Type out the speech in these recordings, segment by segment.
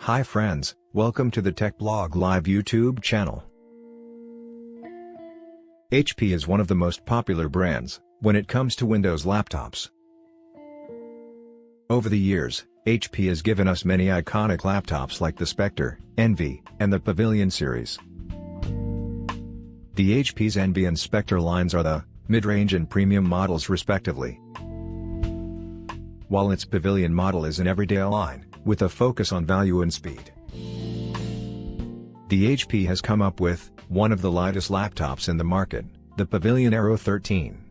Hi friends, welcome to the Tech Blog Live YouTube channel. HP is one of the most popular brands when it comes to Windows laptops. Over the years, HP has given us many iconic laptops like the Spectre, Envy, and the Pavilion series. The HP's Envy and Spectre lines are the mid-range and premium models respectively, while its Pavilion model is an everyday line, with a focus on value and speed. The HP has come up with one of the lightest laptops in the market, the Pavilion Aero 13.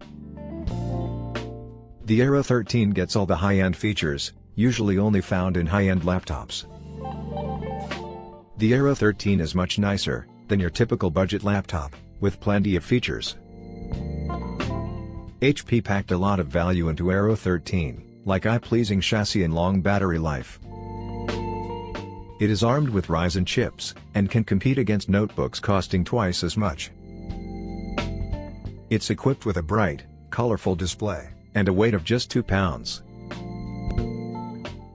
The Aero 13 gets all the high-end features, usually only found in high-end laptops. The Aero 13 is much nicer than your typical budget laptop, with plenty of features. HP packed a lot of value into Aero 13, like eye-pleasing chassis and long battery life. It is armed with Ryzen chips, and can compete against notebooks costing twice as much. It's equipped with a bright, colorful display, and a weight of just 2 pounds.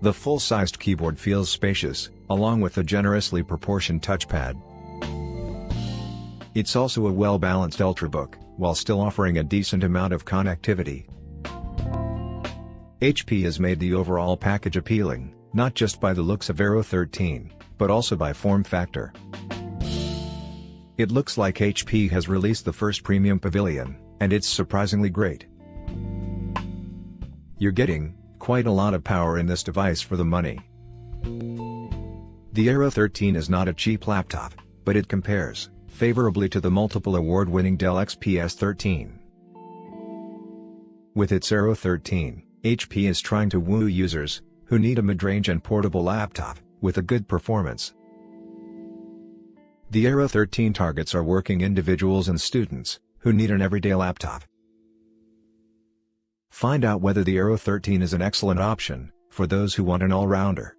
The full-sized keyboard feels spacious, along with a generously proportioned touchpad. It's also a well-balanced ultrabook, while still offering a decent amount of connectivity. HP has made the overall package appealing, not just by the looks of Aero 13, but also by form factor. It looks like HP has released the first premium Pavilion, and it's surprisingly great. You're getting quite a lot of power in this device for the money. The Aero 13 is not a cheap laptop, but it compares favorably to the multiple award-winning Dell XPS 13. With its Aero 13, HP is trying to woo users who need a mid-range and portable laptop with a good performance. The Aero 13 targets are working individuals and students who need an everyday laptop. Find out whether the Aero 13 is an excellent option for those who want an all-rounder.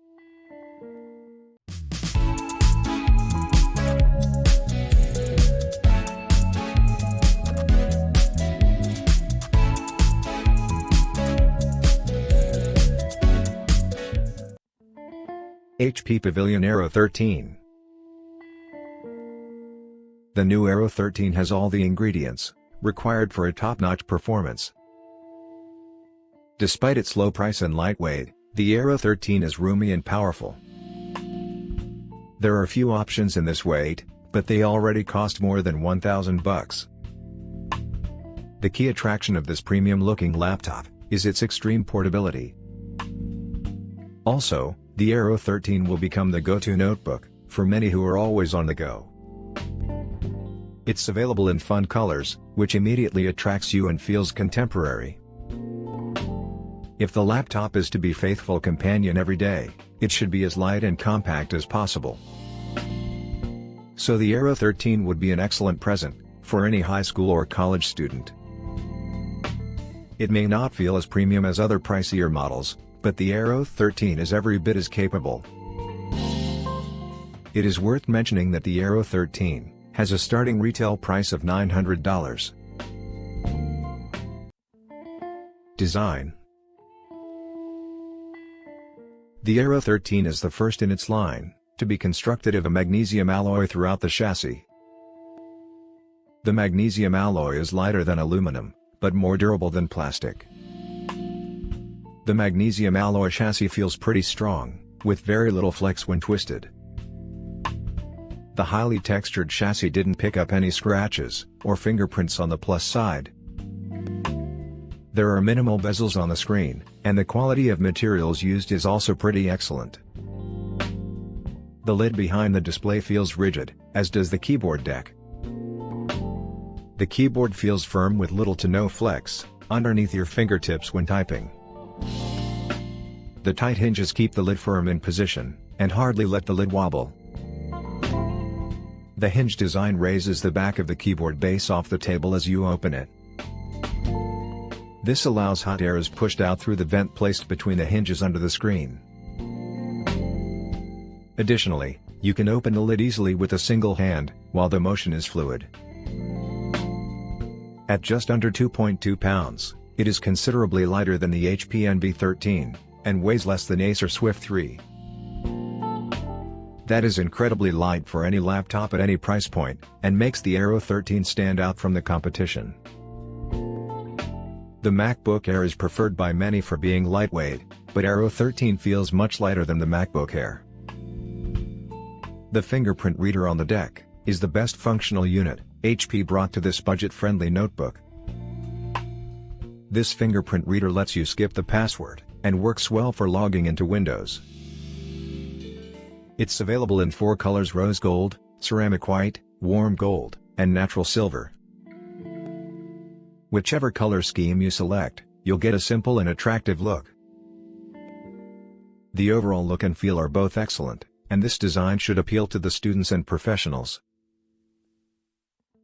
HP Pavilion Aero 13. The new Aero 13 has all the ingredients required for a top-notch performance. Despite its low price and lightweight, the Aero 13 is roomy and powerful. There are few options in this weight, but they already cost more than $1,000. The key attraction of this premium-looking laptop is its extreme portability. Also, the Aero 13 will become the go-to notebook for many who are always on the go. It's available in fun colors, which immediately attracts you and feels contemporary. If the laptop is to be a faithful companion every day, it should be as light and compact as possible. So the Aero 13 would be an excellent present for any high school or college student. It may not feel as premium as other pricier models, but the Aero 13 is every bit as capable. It is worth mentioning that the Aero 13 has a starting retail price of $900. Design. The Aero 13 is the first in its line to be constructed of a magnesium alloy throughout the chassis. The magnesium alloy is lighter than aluminum, but more durable than plastic. The magnesium alloy chassis feels pretty strong, with very little flex when twisted. The highly textured chassis didn't pick up any scratches or fingerprints on the plus side. There are minimal bezels on the screen, and the quality of materials used is also pretty excellent. The lid behind the display feels rigid, as does the keyboard deck. The keyboard feels firm with little to no flex underneath your fingertips when typing. The tight hinges keep the lid firm in position, and hardly let the lid wobble. The hinge design raises the back of the keyboard base off the table as you open it. This allows hot air is pushed out through the vent placed between the hinges under the screen. Additionally, you can open the lid easily with a single hand, while the motion is fluid. At just under 2.2 pounds, it is considerably lighter than the HP Envy 13, and weighs less than Acer Swift 3. that is incredibly light for any laptop at any price point, and makes the Aero 13 stand out from the competition. The MacBook Air is preferred by many for being lightweight, but Aero 13 feels much lighter than the MacBook Air. The fingerprint reader on the deck is the best functional unit HP brought to this budget-friendly notebook. This fingerprint reader lets you skip the password, and works well for logging into Windows. It's available in 4 colors: rose gold, ceramic white, warm gold, and natural silver. Whichever color scheme you select, you'll get a simple and attractive look. The overall look and feel are both excellent, and this design should appeal to the students and professionals.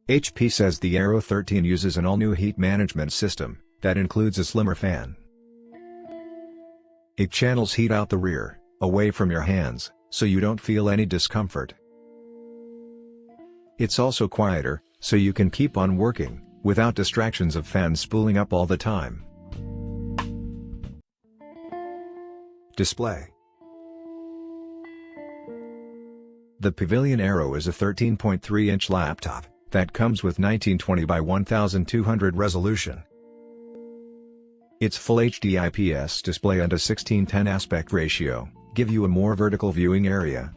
HP says the Aero 13 uses an all-new heat management system that includes a slimmer fan. It channels heat out the rear, away from your hands, so you don't feel any discomfort. It's also quieter, so you can keep on working without distractions of fans spooling up all the time. Display. The Pavilion Aero is a 13.3-inch laptop that comes with 1920 by 1200 resolution. Its Full HD IPS display and a 16:10 aspect ratio give you a more vertical viewing area.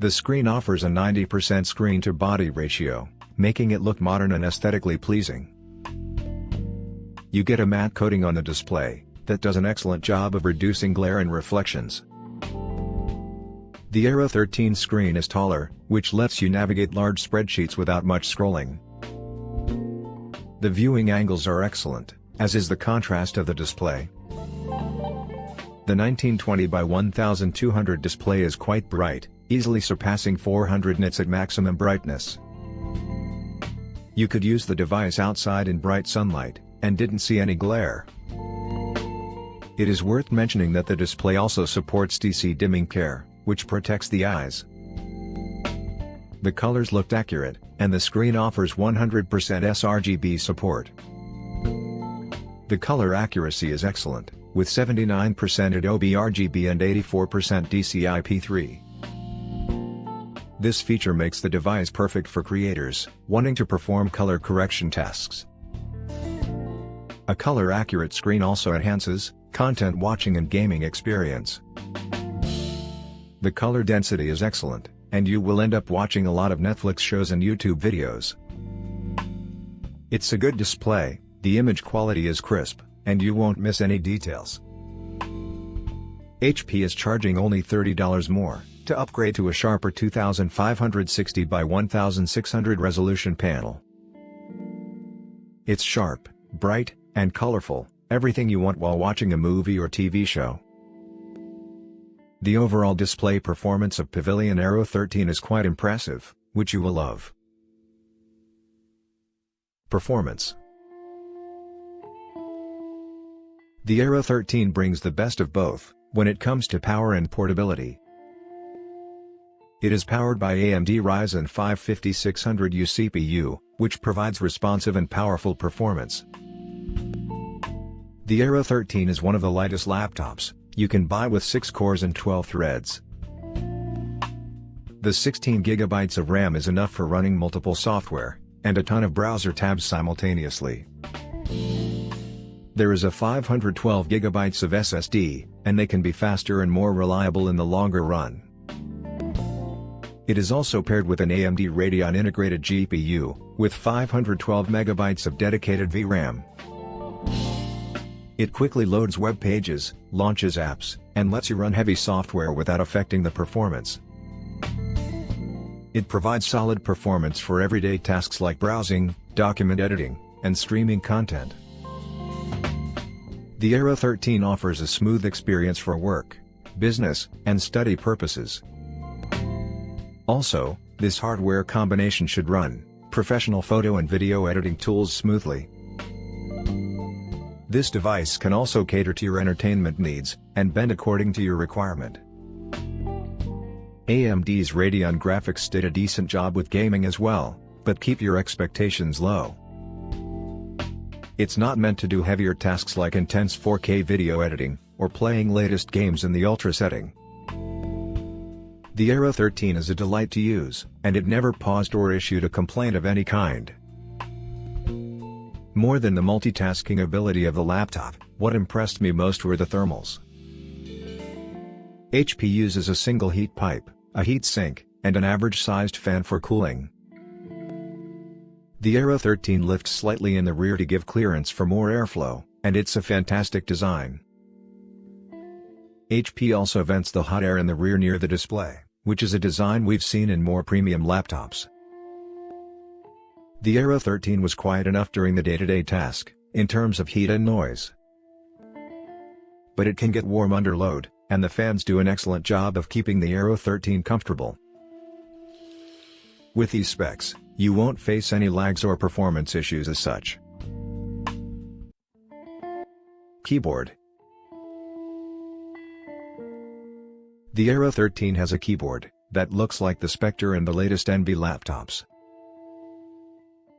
The screen offers a 90% screen-to-body ratio, making it look modern and aesthetically pleasing. You get a matte coating on the display that does an excellent job of reducing glare and reflections. The Aero 13 screen is taller, which lets you navigate large spreadsheets without much scrolling. The viewing angles are excellent, as is the contrast of the display. The 1920 by 1200 display is quite bright, easily surpassing 400 nits at maximum brightness. You could use the device outside in bright sunlight, and didn't see any glare. It is worth mentioning that the display also supports DC dimming care, which protects the eyes. The colors looked accurate, and the screen offers 100% sRGB support. The color accuracy is excellent, with 79% Adobe RGB and 84% DCI-P3. This feature makes the device perfect for creators wanting to perform color correction tasks. A color-accurate screen also enhances content watching and gaming experience. The color density is excellent, and you will end up watching a lot of Netflix shows and YouTube videos. It's a good display, the image quality is crisp, and you won't miss any details. HP is charging only $30 more to upgrade to a sharper 2560 by 1600 resolution panel. It's sharp, bright, and colorful, everything you want while watching a movie or TV show. The overall display performance of Pavilion Aero 13 is quite impressive, which you will love. Performance. The Aero 13 brings the best of both when it comes to power and portability. It is powered by AMD Ryzen 5 5600U CPU, which provides responsive and powerful performance. The Aero 13 is one of the lightest laptops you can buy with 6 cores and 12 threads. The 16 GB of RAM is enough for running multiple software, and a ton of browser tabs simultaneously. There is a 512 GB of SSD, and they can be faster and more reliable in the longer run. It is also paired with an AMD Radeon integrated GPU, with 512 MB of dedicated VRAM. It quickly loads web pages, launches apps, and lets you run heavy software without affecting the performance. It provides solid performance for everyday tasks like browsing, document editing, and streaming content. The Aero 13 offers a smooth experience for work, business, and study purposes. Also, this hardware combination should run professional photo and video editing tools smoothly. This device can also cater to your entertainment needs and bend according to your requirement. AMD's Radeon graphics did a decent job with gaming as well, but keep your expectations low. It's not meant to do heavier tasks like intense 4K video editing, or playing latest games in the ultra setting. The Aero 13 is a delight to use, and it never paused or issued a complaint of any kind. More than the multitasking ability of the laptop, what impressed me most were the thermals. HP uses a single heat pipe, a heat sink, and an average-sized fan for cooling. The Aero 13 lifts slightly in the rear to give clearance for more airflow, and it's a fantastic design. HP also vents the hot air in the rear near the display, which is a design we've seen in more premium laptops. The Aero 13 was quiet enough during the day-to-day task, in terms of heat and noise. But it can get warm under load, and the fans do an excellent job of keeping the Aero 13 comfortable. With these specs, you won't face any lags or performance issues as such. Keyboard. The Aero 13 has a keyboard that looks like the Spectre and the latest Envy laptops.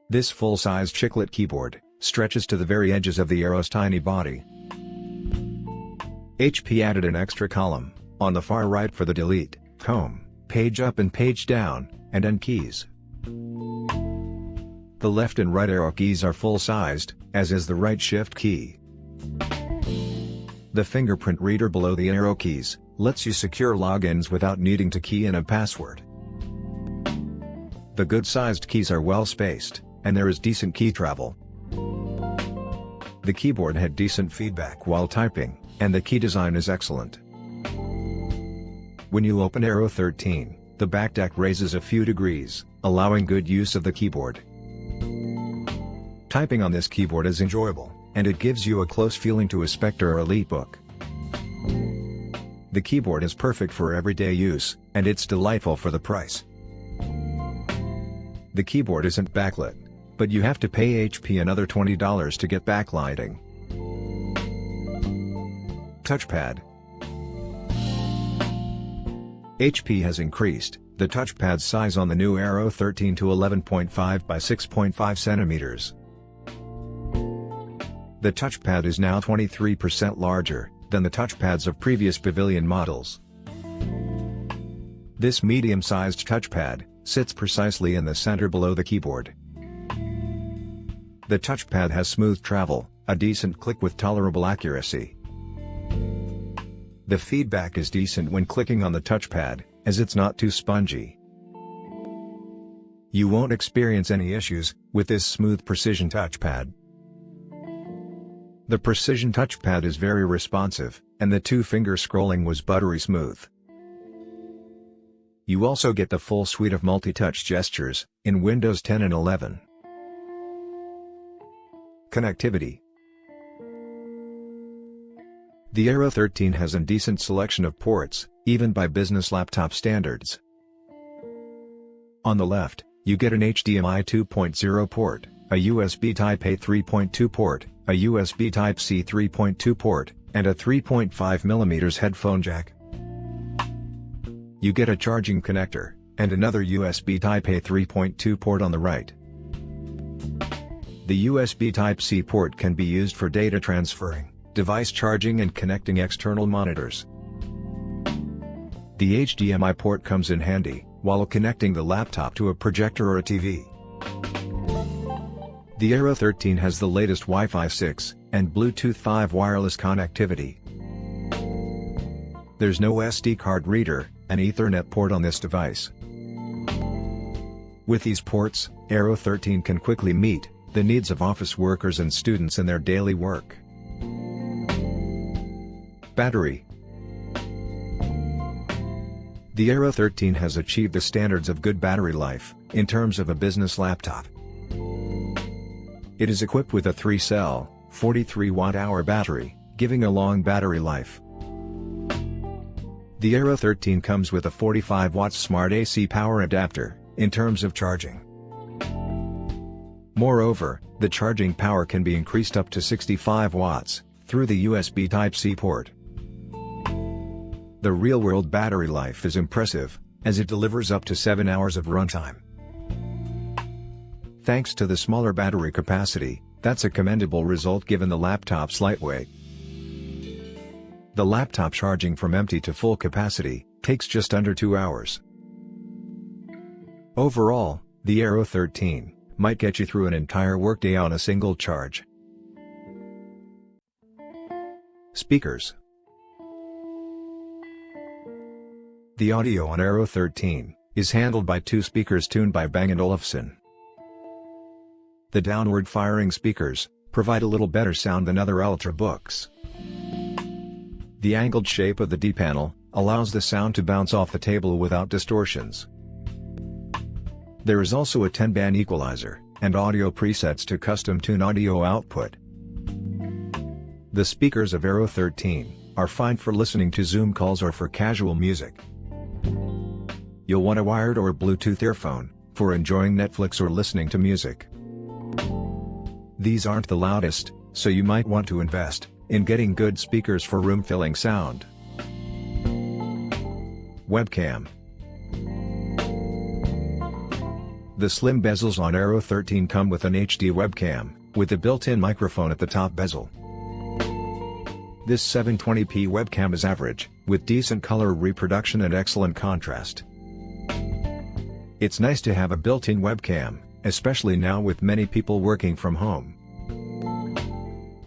This full-sized chiclet keyboard stretches to the very edges of the Aero's tiny body. HP added an extra column on the far right for the delete, home, page up and page down, and end keys. The left and right arrow keys are full-sized, as is the right shift key. The fingerprint reader below the arrow keys lets you secure logins without needing to key in a password. The good-sized keys are well-spaced, and there is decent key travel. The keyboard had decent feedback while typing, and the key design is excellent. When you open Aero 13, the back deck raises a few degrees, allowing good use of the keyboard. Typing on this keyboard is enjoyable, and it gives you a close feeling to a Spectre or EliteBook. The keyboard is perfect for everyday use, and it's delightful for the price. The keyboard isn't backlit, but you have to pay HP another $20 to get backlighting. Touchpad. HP has increased the touchpad size on the new Aero 13 to 11.5 by 6.5 centimeters. The touchpad is now 23% larger than the touchpads of previous Pavilion models. This medium-sized touchpad sits precisely in the center below the keyboard. The touchpad has smooth travel, a decent click with tolerable accuracy. The feedback is decent when clicking on the touchpad, as it's not too spongy. You won't experience any issues with this smooth precision touchpad. The precision touchpad is very responsive, and the two-finger scrolling was buttery smooth. You also get the full suite of multi-touch gestures in Windows 10 and 11. Connectivity. The Aero 13 has a decent selection of ports, even by business laptop standards. On the left, you get an HDMI 2.0 port, a USB Type-A 3.2 port, a USB Type-C 3.2 port, and a 3.5mm headphone jack. You get a charging connector, and another USB Type-A 3.2 port on the right. The USB Type-C port can be used for data transferring, device charging and connecting external monitors. The HDMI port comes in handy while connecting the laptop to a projector or a TV. The Aero 13 has the latest Wi-Fi 6 and Bluetooth 5 wireless connectivity. There's no SD card reader and Ethernet port on this device. With these ports, Aero 13 can quickly meet the needs of office workers and students in their daily work. Battery. The Aero 13 has achieved the standards of good battery life in terms of a business laptop. It is equipped with a 3-cell, 43 watt-hour battery, giving a long battery life. The Aero 13 comes with a 45-watt smart AC power adapter in terms of charging. Moreover, the charging power can be increased up to 65 watts through the USB Type-C port. The real-world battery life is impressive, as it delivers up to 7 hours of runtime. Thanks to the smaller battery capacity, that's a commendable result given the laptop's lightweight. The laptop charging from empty to full capacity Takes just under 2 hours. Overall, the Aero 13 might get you through an entire workday on a single charge. Speakers. The audio on Aero 13 is handled by 2 speakers tuned by Bang & Olufsen. The downward-firing speakers provide a little better sound than other Ultrabooks. The angled shape of the D-panel allows the sound to bounce off the table without distortions. There is also a 10-band equalizer and audio presets to custom-tune audio output. The speakers of Aero 13 are fine for listening to Zoom calls or for casual music. You'll want a wired or Bluetooth earphone for enjoying Netflix or listening to music. These aren't the loudest, so you might want to invest in getting good speakers for room-filling sound. Webcam. The slim bezels on Aero 13 come with an HD webcam, with a built-in microphone at the top bezel. This 720p webcam is average, with decent color reproduction and excellent contrast. It's nice to have a built-in webcam, especially now with many people working from home.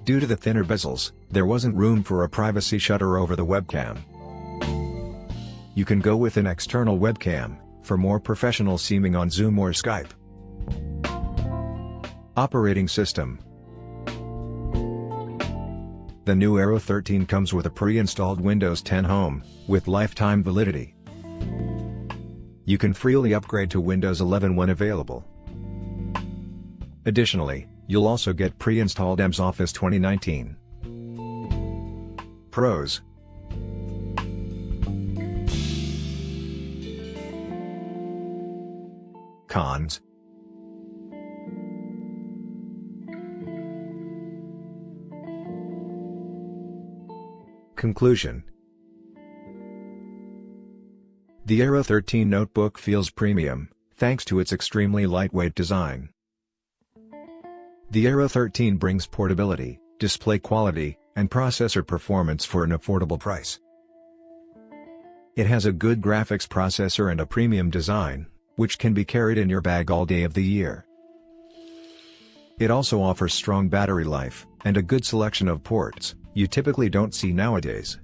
Due to the thinner bezels, there wasn't room for a privacy shutter over the webcam. You can go with an external webcam for more professional seeming on Zoom or Skype. Operating system. The new Aero 13 comes with a pre-installed Windows 10 Home, with lifetime validity. You can freely upgrade to Windows 11 when available. Additionally, you'll also get pre-installed MS Office 2019. Pros. Cons. Conclusion. The Aero 13 notebook feels premium, thanks to its extremely lightweight design. The Aero 13 brings portability, display quality, and processor performance for an affordable price. It has a good graphics processor and a premium design, which can be carried in your bag all day of the year. It also offers strong battery life, and a good selection of ports you typically don't see nowadays.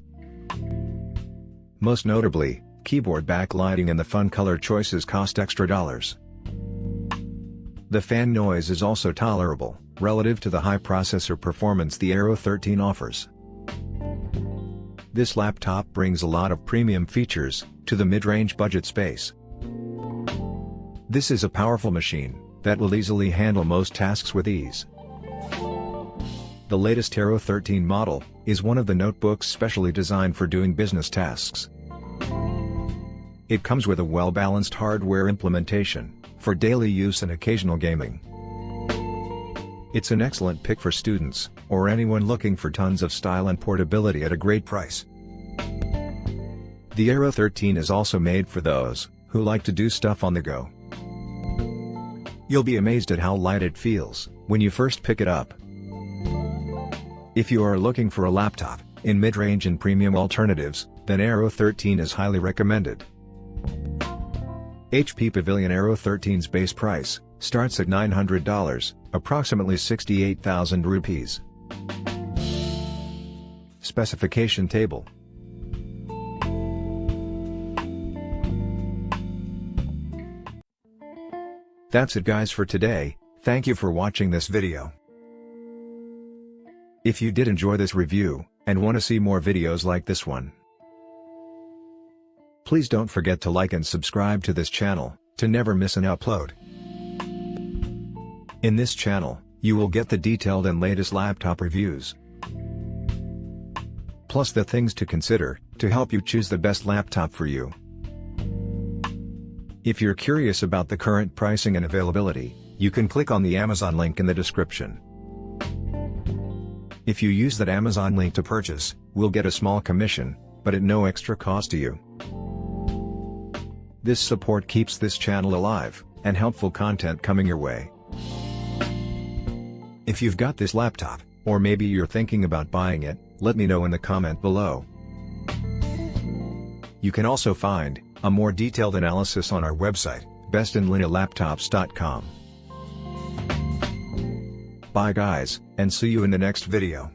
Most notably, keyboard backlighting and the fun color choices cost extra dollars. The fan noise is also tolerable, relative to the high processor performance the Aero 13 offers. This laptop brings a lot of premium features to the mid-range budget space. This is a powerful machine that will easily handle most tasks with ease. The latest Aero 13 model is one of the notebooks specially designed for doing business tasks. It comes with a well-balanced hardware implementation for daily use and occasional gaming. It's an excellent pick for students or anyone looking for tons of style and portability at a great price. The Aero 13 is also made for those who like to do stuff on the go. You'll be amazed at how light it feels when you first pick it up. If you are looking for a laptop in mid-range and premium alternatives, then Aero 13 is highly recommended. HP Pavilion Aero 13's base price starts at $900, approximately 68,000 rupees. Specification table. That's it guys for today. Thank you for watching this video. If you did enjoy this review, and want to see more videos like this one, please don't forget to like and subscribe to this channel, to never miss an upload. In this channel, you will get the detailed and latest laptop reviews, plus the things to consider, to help you choose the best laptop for you. If you're curious about the current pricing and availability, you can click on the Amazon link in the description. If you use that Amazon link to purchase, we'll get a small commission, but at no extra cost to you. This support keeps this channel alive, and helpful content coming your way. If you've got this laptop, or maybe you're thinking about buying it, let me know in the comment below. You can also find a more detailed analysis on our website, bestinlinealaptops.com. Bye guys, and see you in the next video.